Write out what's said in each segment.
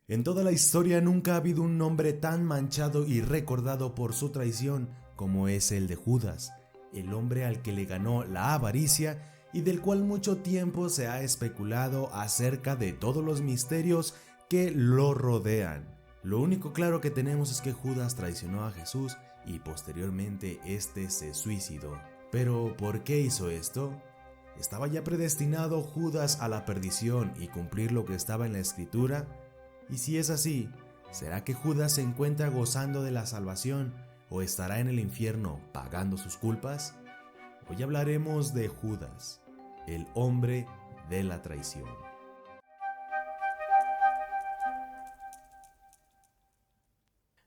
En toda la historia nunca ha habido un nombre tan manchado y recordado por su traición como es el de Judas, el hombre al que le ganó la avaricia y del cual mucho tiempo se ha especulado acerca de todos los misterios que lo rodean. Lo único claro que tenemos es que Judas traicionó a Jesús y posteriormente este se suicidó. Pero ¿por qué hizo esto? ¿Estaba ya predestinado Judas a la perdición y cumplir lo que estaba en la escritura? Y si es así, ¿será que Judas se encuentra gozando de la salvación o estará en el infierno pagando sus culpas? Hoy hablaremos de Judas, el hombre de la traición.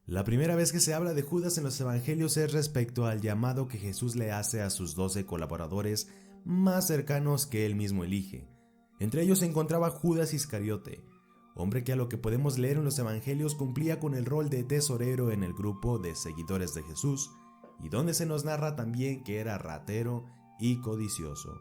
La primera vez que se habla de Judas en los evangelios es respecto al llamado que Jesús le hace a sus 12 colaboradores más cercanos que él mismo elige. Entre ellos se encontraba Judas Iscariote, hombre que a lo que podemos leer en los evangelios cumplía con el rol de tesorero en el grupo de seguidores de Jesús, y donde se nos narra también que era ratero y codicioso.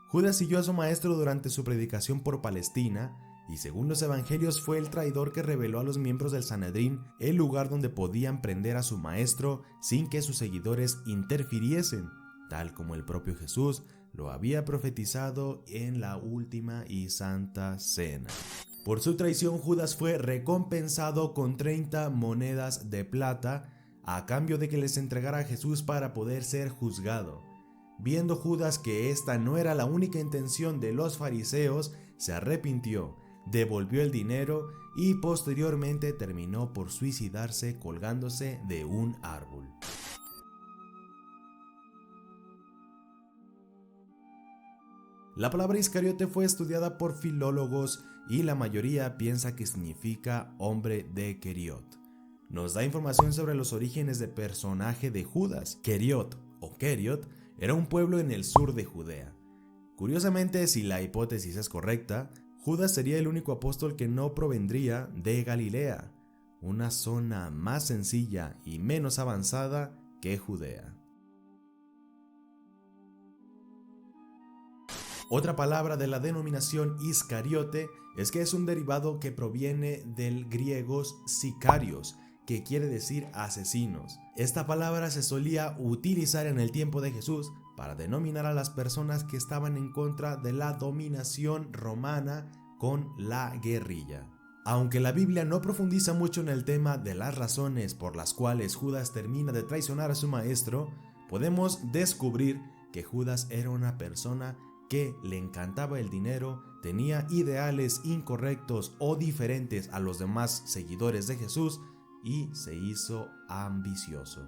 Judas siguió a su maestro durante su predicación por Palestina, y según los evangelios fue el traidor que reveló a los miembros del Sanedrín el lugar donde podían prender a su maestro sin que sus seguidores interfiriesen, tal como el propio Jesús lo había profetizado en la última y santa cena. Por su traición, Judas fue recompensado con 30 monedas de plata a cambio de que les entregara a Jesús para poder ser juzgado. Viendo Judas que esta no era la única intención de los fariseos, se arrepintió, devolvió el dinero y posteriormente terminó por suicidarse colgándose de un árbol. La palabra Iscariote fue estudiada por filólogos y la mayoría piensa que significa hombre de Keriot. Nos da información sobre los orígenes del personaje de Judas. Keriot o Keriot era un pueblo en el sur de Judea. Curiosamente, si la hipótesis es correcta, Judas sería el único apóstol que no provendría de Galilea, una zona más sencilla y menos avanzada que Judea. Otra palabra de la denominación Iscariote es que es un derivado que proviene del griego sicarios, que quiere decir asesinos. Esta palabra se solía utilizar en el tiempo de Jesús para denominar a las personas que estaban en contra de la dominación romana con la guerrilla. Aunque la Biblia no profundiza mucho en el tema de las razones por las cuales Judas termina de traicionar a su maestro, podemos descubrir que Judas era una persona que le encantaba el dinero, tenía ideales incorrectos o diferentes a los demás seguidores de Jesús y se hizo ambicioso.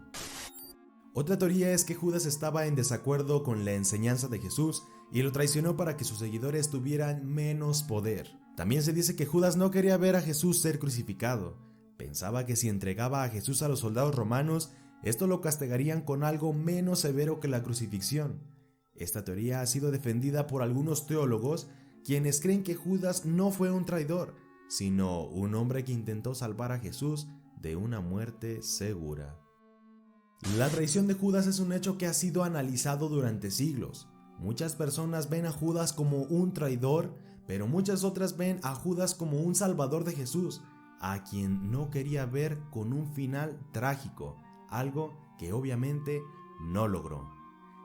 Otra teoría es que Judas estaba en desacuerdo con la enseñanza de Jesús y lo traicionó para que sus seguidores tuvieran menos poder. También se dice que Judas no quería ver a Jesús ser crucificado. Pensaba que si entregaba a Jesús a los soldados romanos, esto lo castigarían con algo menos severo que la crucifixión. Esta teoría ha sido defendida por algunos teólogos, quienes creen que Judas no fue un traidor, sino un hombre que intentó salvar a Jesús de una muerte segura. La traición de Judas es un hecho que ha sido analizado durante siglos. Muchas personas ven a Judas como un traidor, pero muchas otras ven a Judas como un salvador de Jesús, a quien no quería ver con un final trágico, algo que obviamente no logró.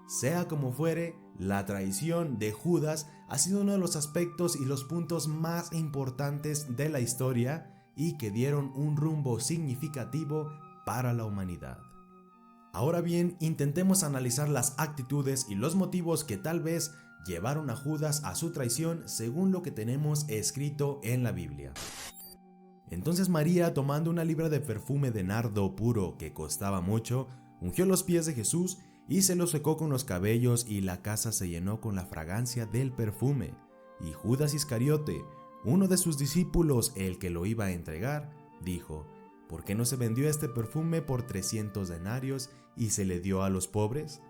Sea como fuere, la traición de Judas ha sido uno de los aspectos y los puntos más importantes de la historia y que dieron un rumbo significativo para la humanidad. Ahora bien, intentemos analizar las actitudes y los motivos que tal vez llevaron a Judas a su traición según lo que tenemos escrito en la Biblia. Entonces María, tomando una libra de perfume de nardo puro que costaba mucho, ungió los pies de Jesús y se los secó con los cabellos, y la casa se llenó con la fragancia del perfume. Y Judas Iscariote, uno de sus discípulos, el que lo iba a entregar, dijo: ¿por qué no se vendió este perfume por 300 denarios y se le dio a los pobres?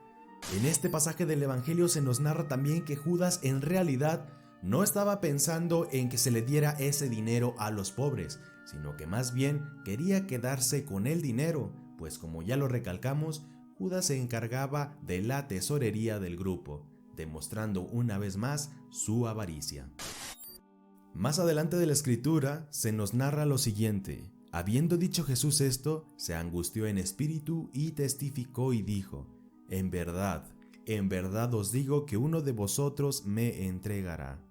En este pasaje del Evangelio se nos narra también que Judas en realidad no estaba pensando en que se le diera ese dinero a los pobres, sino que más bien quería quedarse con el dinero, pues como ya lo recalcamos, Judas se encargaba de la tesorería del grupo, demostrando una vez más su avaricia. Más adelante de la escritura se nos narra lo siguiente: habiendo dicho Jesús esto, se angustió en espíritu y testificó y dijo: en verdad os digo que uno de vosotros me entregará.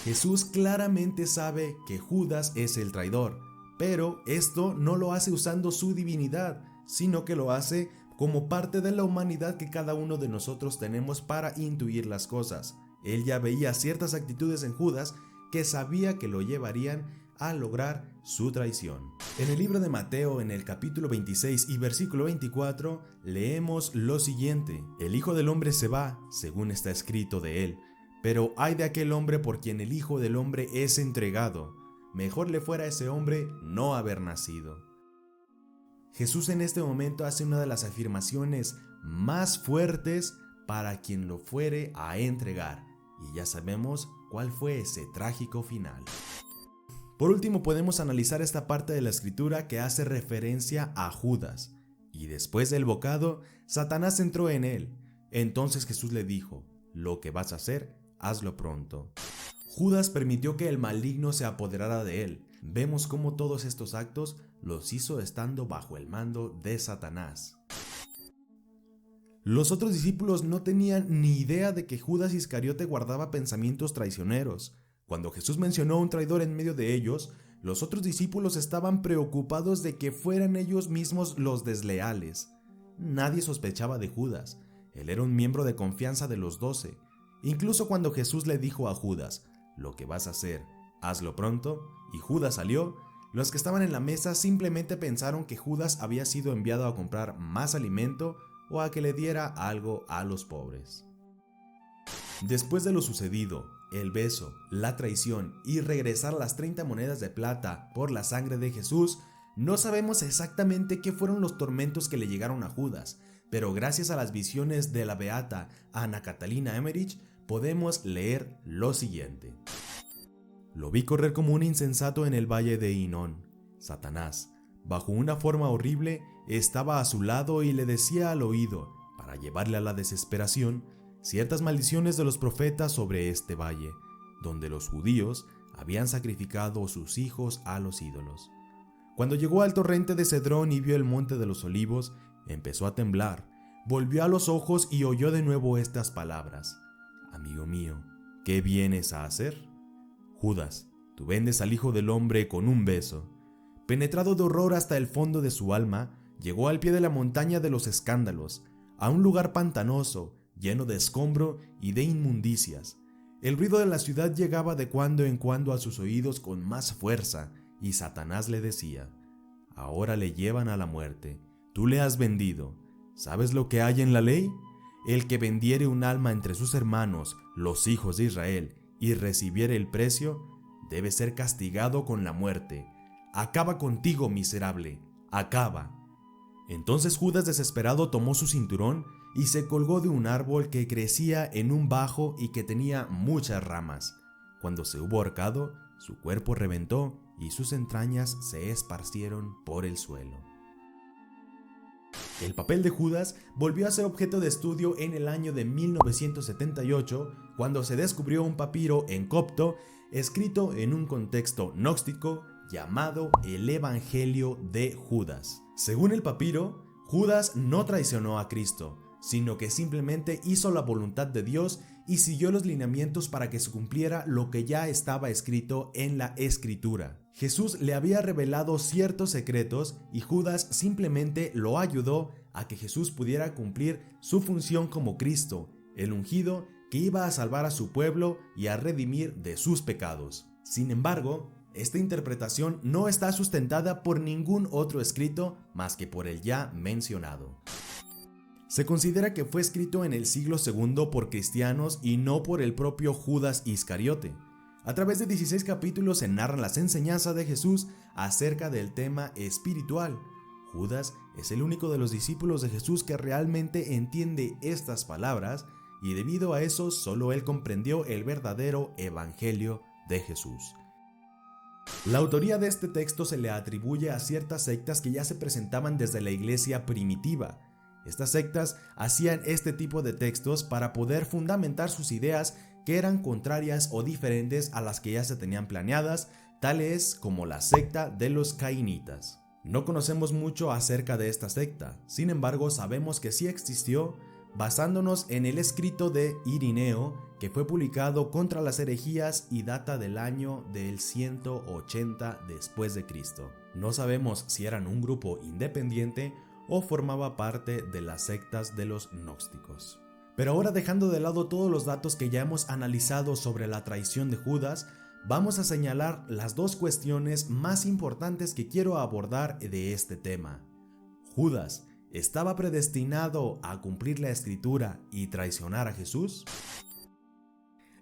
Jesús claramente sabe que Judas es el traidor, pero esto no lo hace usando su divinidad, sino que lo hace como parte de la humanidad que cada uno de nosotros tenemos para intuir las cosas. Él ya veía ciertas actitudes en Judas que sabía que lo llevarían a lograr su traición. En el libro de Mateo, en el capítulo 26 y versículo 24, leemos lo siguiente: el Hijo del Hombre se va, según está escrito de él, pero ay de aquel hombre por quien el Hijo del Hombre es entregado. Mejor le fuera a ese hombre no haber nacido. Jesús en este momento hace una de las afirmaciones más fuertes para quien lo fuere a entregar, y ya sabemos cuál fue ese trágico final. Por último, podemos analizar esta parte de la escritura que hace referencia a Judas. Y después del bocado, Satanás entró en él. Entonces Jesús le dijo: lo que vas a hacer, hazlo pronto. Judas permitió que el maligno se apoderara de él. Vemos cómo todos estos actos los hizo estando bajo el mando de Satanás. Los otros discípulos no tenían ni idea de que Judas Iscariote guardaba pensamientos traicioneros. Cuando Jesús mencionó a un traidor en medio de ellos, los otros discípulos estaban preocupados de que fueran ellos mismos los desleales. Nadie sospechaba de Judas. Él era un miembro de confianza de los 12. Incluso cuando Jesús le dijo a Judas: lo que vas a hacer, hazlo pronto, y Judas salió, los que estaban en la mesa simplemente pensaron que Judas había sido enviado a comprar más alimento o a que le diera algo a los pobres. Después de lo sucedido, el beso, la traición y regresar las 30 monedas de plata por la sangre de Jesús, no sabemos exactamente qué fueron los tormentos que le llegaron a Judas, pero gracias a las visiones de la beata Ana Catalina Emmerich, podemos leer lo siguiente: lo vi correr como un insensato en el valle de Hinón. Satanás, bajo una forma horrible, estaba a su lado y le decía al oído, para llevarle a la desesperación, ciertas maldiciones de los profetas sobre este valle, donde los judíos habían sacrificado sus hijos a los ídolos. Cuando llegó al torrente de Cedrón y vio el monte de los olivos, empezó a temblar, volvió a los ojos y oyó de nuevo estas palabras: amigo mío, ¿qué vienes a hacer? Judas, tú vendes al Hijo del Hombre con un beso. Penetrado de horror hasta el fondo de su alma, llegó al pie de la montaña de los escándalos, a un lugar pantanoso, lleno de escombro y de inmundicias. El ruido de la ciudad llegaba de cuando en cuando a sus oídos con más fuerza, y Satanás le decía: ahora le llevan a la muerte, tú le has vendido. ¿Sabes lo que hay en la ley? El que vendiere un alma entre sus hermanos, los hijos de Israel, y recibiere el precio, debe ser castigado con la muerte. Acaba contigo, miserable, acaba. Entonces Judas, desesperado, tomó su cinturón y se colgó de un árbol que crecía en un bajo y que tenía muchas ramas. Cuando se hubo ahorcado, su cuerpo reventó y sus entrañas se esparcieron por el suelo. El papel de Judas volvió a ser objeto de estudio en el año de 1978, cuando se descubrió un papiro en copto escrito en un contexto gnóstico llamado el Evangelio de Judas. Según el papiro, Judas no traicionó a Cristo, sino que simplemente hizo la voluntad de Dios y siguió los lineamientos para que se cumpliera lo que ya estaba escrito en la Escritura. Jesús le había revelado ciertos secretos y Judas simplemente lo ayudó a que Jesús pudiera cumplir su función como Cristo, el ungido que iba a salvar a su pueblo y a redimir de sus pecados. Sin embargo, esta interpretación no está sustentada por ningún otro escrito más que por el ya mencionado. Se considera que fue escrito en el siglo II por cristianos y no por el propio Judas Iscariote. A través de 16 capítulos se narran las enseñanzas de Jesús acerca del tema espiritual. Judas es el único de los discípulos de Jesús que realmente entiende estas palabras y debido a eso solo él comprendió el verdadero evangelio de Jesús. La autoría de este texto se le atribuye a ciertas sectas que ya se presentaban desde la iglesia primitiva. Estas sectas hacían este tipo de textos para poder fundamentar sus ideas que eran contrarias o diferentes a las que ya se tenían planeadas, tales como la secta de los cainitas. No conocemos mucho acerca de esta secta, sin embargo sabemos que sí existió, basándonos en el escrito de Irineo, que fue publicado contra las herejías y data del año del 180 después de Cristo. No sabemos si eran un grupo independiente o formaba parte de las sectas de los gnósticos. Pero ahora, dejando de lado todos los datos que ya hemos analizado sobre la traición de Judas, vamos a señalar las dos cuestiones más importantes que quiero abordar de este tema. ¿Judas estaba predestinado a cumplir la escritura y traicionar a Jesús?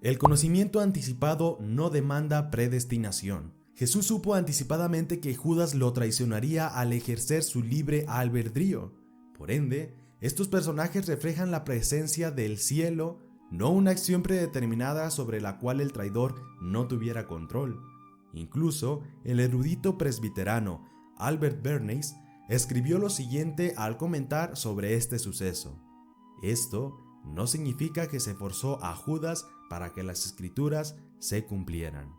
El conocimiento anticipado no demanda predestinación. Jesús supo anticipadamente que Judas lo traicionaría al ejercer su libre albedrío. Por ende, estos personajes reflejan la presencia del cielo, no una acción predeterminada sobre la cual el traidor no tuviera control. Incluso, el erudito presbiterano Albert Bernays escribió lo siguiente al comentar sobre este suceso: esto no significa que se forzó a Judas para que las escrituras se cumplieran.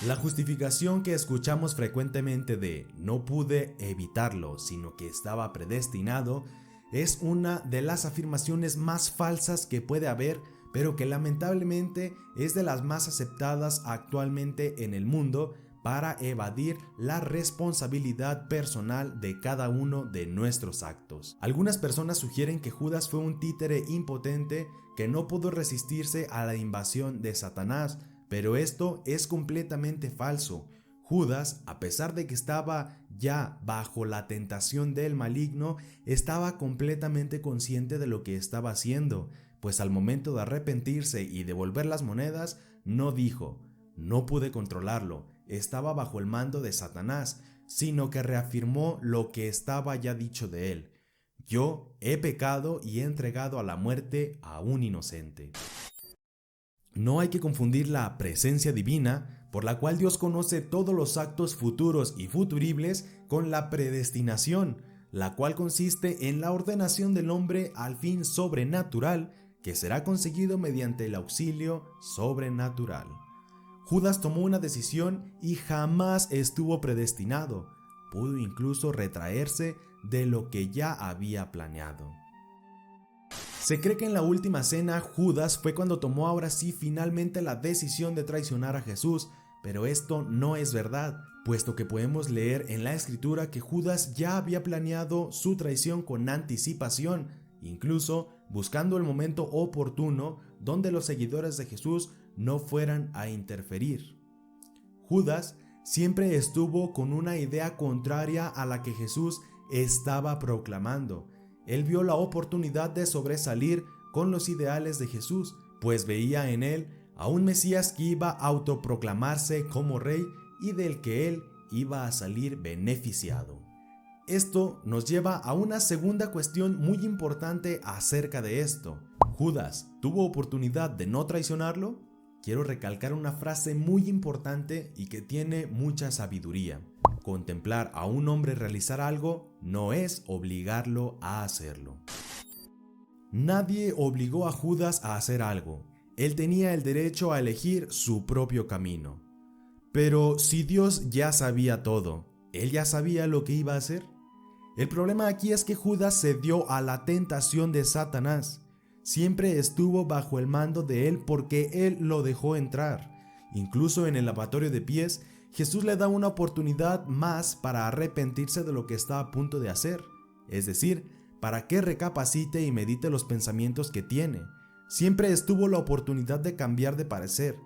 La justificación que escuchamos frecuentemente de "no pude evitarlo, sino que estaba predestinado" es una de las afirmaciones más falsas que puede haber, pero que lamentablemente es de las más aceptadas actualmente en el mundo para evadir la responsabilidad personal de cada uno de nuestros actos. Algunas personas sugieren que Judas fue un títere impotente que no pudo resistirse a la invasión de Satanás, pero esto es completamente falso. Judas, a pesar de que estaba ya bajo la tentación del maligno, estaba completamente consciente de lo que estaba haciendo, pues al momento de arrepentirse y devolver las monedas, no dijo "no pude controlarlo, estaba bajo el mando de Satanás", sino que reafirmó lo que estaba ya dicho de él: "Yo he pecado y he entregado a la muerte a un inocente". No hay que confundir la presencia divina, por la cual Dios conoce todos los actos futuros y futuribles, con la predestinación, la cual consiste en la ordenación del hombre al fin sobrenatural que será conseguido mediante el auxilio sobrenatural. Judas tomó una decisión y jamás estuvo predestinado. Pudo incluso retraerse de lo que ya había planeado. Se cree que en la última cena Judas fue cuando tomó ahora sí finalmente la decisión de traicionar a Jesús, pero esto no es verdad, puesto que podemos leer en la escritura que Judas ya había planeado su traición con anticipación, incluso buscando el momento oportuno donde los seguidores de Jesús no fueran a interferir. Judas siempre estuvo con una idea contraria a la que Jesús estaba proclamando. Él vio la oportunidad de sobresalir con los ideales de Jesús, pues veía en él a un Mesías que iba a autoproclamarse como rey y del que él iba a salir beneficiado. Esto nos lleva a una segunda cuestión muy importante acerca de esto. ¿Judas tuvo oportunidad de no traicionarlo? Quiero recalcar una frase muy importante y que tiene mucha sabiduría. Contemplar a un hombre realizar algo no es obligarlo a hacerlo. Nadie obligó a Judas a hacer algo. Él tenía el derecho a elegir su propio camino. Pero si Dios ya sabía todo, ¿él ya sabía lo que iba a hacer? El problema aquí es que Judas cedió a la tentación de Satanás. Siempre estuvo bajo el mando de él porque él lo dejó entrar. Incluso en el lavatorio de pies, Jesús le da una oportunidad más para arrepentirse de lo que está a punto de hacer, es decir, para que recapacite y medite los pensamientos que tiene. Siempre estuvo la oportunidad de cambiar de parecer.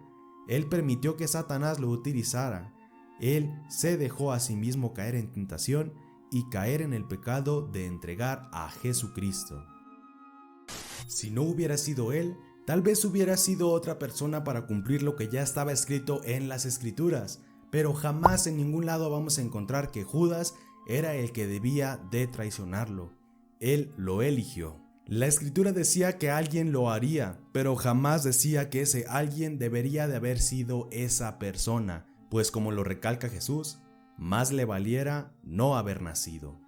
Él permitió que Satanás lo utilizara. Él se dejó a sí mismo caer en tentación y caer en el pecado de entregar a Jesucristo. Si no hubiera sido él, tal vez hubiera sido otra persona para cumplir lo que ya estaba escrito en las Escrituras, pero jamás en ningún lado vamos a encontrar que Judas era el que debía de traicionarlo. Él lo eligió. La Escritura decía que alguien lo haría, pero jamás decía que ese alguien debería de haber sido esa persona, pues como lo recalca Jesús, más le valiera no haber nacido.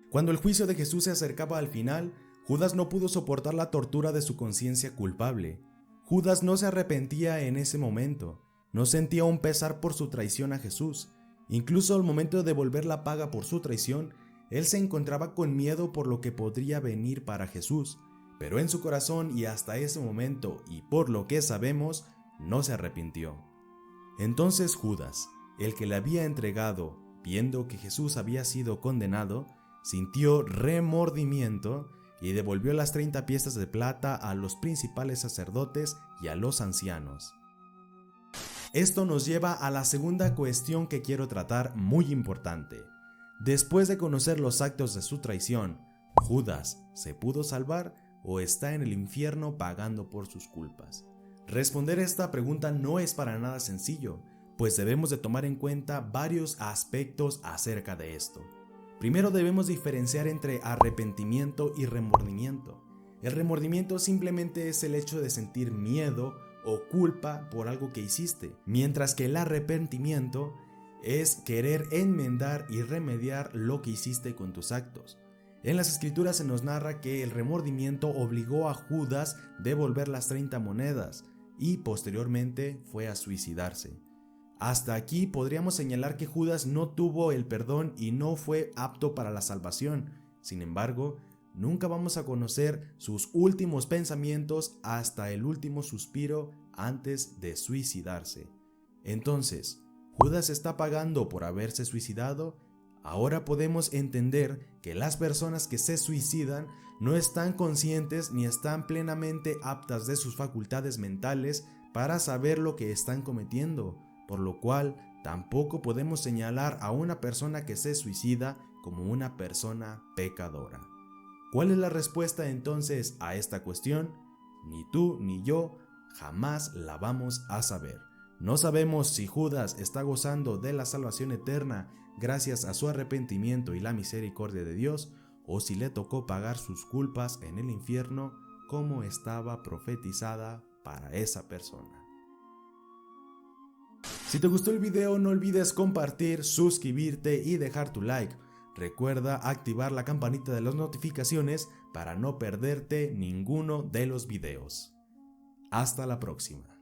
Cuando el juicio de Jesús se acercaba al final, Judas no pudo soportar la tortura de su conciencia culpable. Judas no se arrepentía en ese momento, no sentía un pesar por su traición a Jesús. Incluso al momento de devolver la paga por su traición, él se encontraba con miedo por lo que podría venir para Jesús, pero en su corazón y hasta ese momento, y por lo que sabemos, no se arrepintió. Entonces Judas, el que le había entregado, viendo que Jesús había sido condenado, sintió remordimiento y devolvió las 30 piezas de plata a los principales sacerdotes y a los ancianos. Esto nos lleva a la segunda cuestión que quiero tratar, muy importante. Después de conocer los actos de su traición, ¿Judas se pudo salvar o está en el infierno pagando por sus culpas? Responder esta pregunta no es para nada sencillo, pues debemos de tomar en cuenta varios aspectos acerca de esto. Primero debemos diferenciar entre arrepentimiento y remordimiento. El remordimiento simplemente es el hecho de sentir miedo o culpa por algo que hiciste, mientras que el arrepentimiento es querer enmendar y remediar lo que hiciste con tus actos. En las escrituras se nos narra que el remordimiento obligó a Judas a devolver las 30 monedas y posteriormente fue a suicidarse. Hasta aquí podríamos señalar que Judas no tuvo el perdón y no fue apto para la salvación. Sin embargo, nunca vamos a conocer sus últimos pensamientos hasta el último suspiro antes de suicidarse. Entonces, ¿Judas está pagando por haberse suicidado? Ahora podemos entender que las personas que se suicidan no están conscientes ni están plenamente aptas de sus facultades mentales para saber lo que están cometiendo, por lo cual tampoco podemos señalar a una persona que se suicida como una persona pecadora. ¿Cuál es la respuesta entonces a esta cuestión? Ni tú ni yo jamás la vamos a saber. No sabemos si Judas está gozando de la salvación eterna gracias a su arrepentimiento y la misericordia de Dios, o si le tocó pagar sus culpas en el infierno como estaba profetizada para esa persona. Si te gustó el video, no olvides compartir, suscribirte y dejar tu like. Recuerda activar la campanita de las notificaciones para no perderte ninguno de los videos. Hasta la próxima.